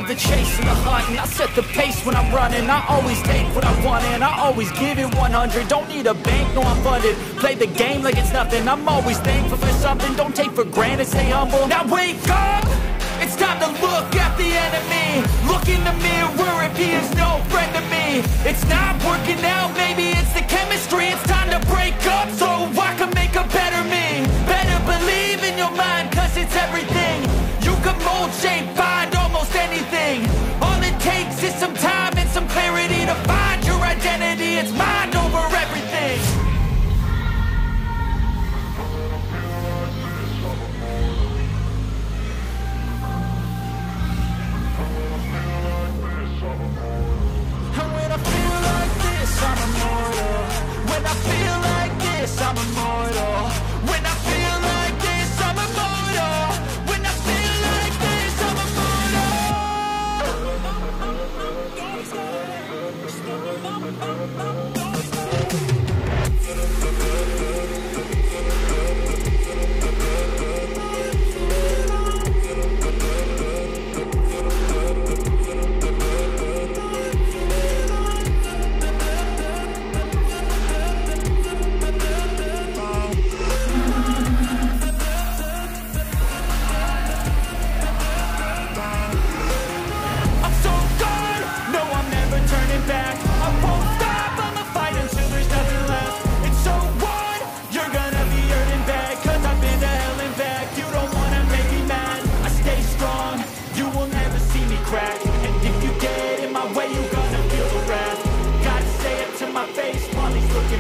love the chase and the hunt, and I set the pace when I'm running. I always take what I want and I always give it 100. Don't need a bank, no I'm funded. Play the game like it's nothing. I'm always thankful for something. Don't take for granted, stay humble. Now wake up! It's time to look at the enemy. Look in the mirror if he is no friend to me. It's not working out, maybe it's the chemistry. It's time to break up so I can make a better me. Better believe in your mind, cause it's everything. You can mold, shape, find almost anything. All it takes is some time and some clarity to find your identity. It's mind over everything. I'm immortal. When I feel like this, I'm immortal. When I feel like this, I'm immortal. When I feel like this, I'm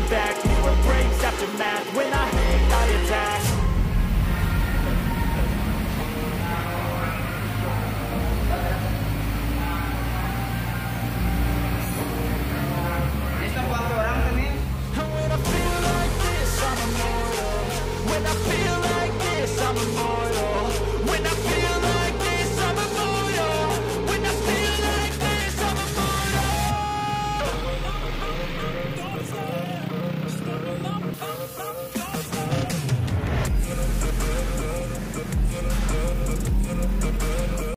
back, mirror breaks after math. When I hate, I attack. And when I feel like this, I'm immortal. When I feel like this, I'm immortal.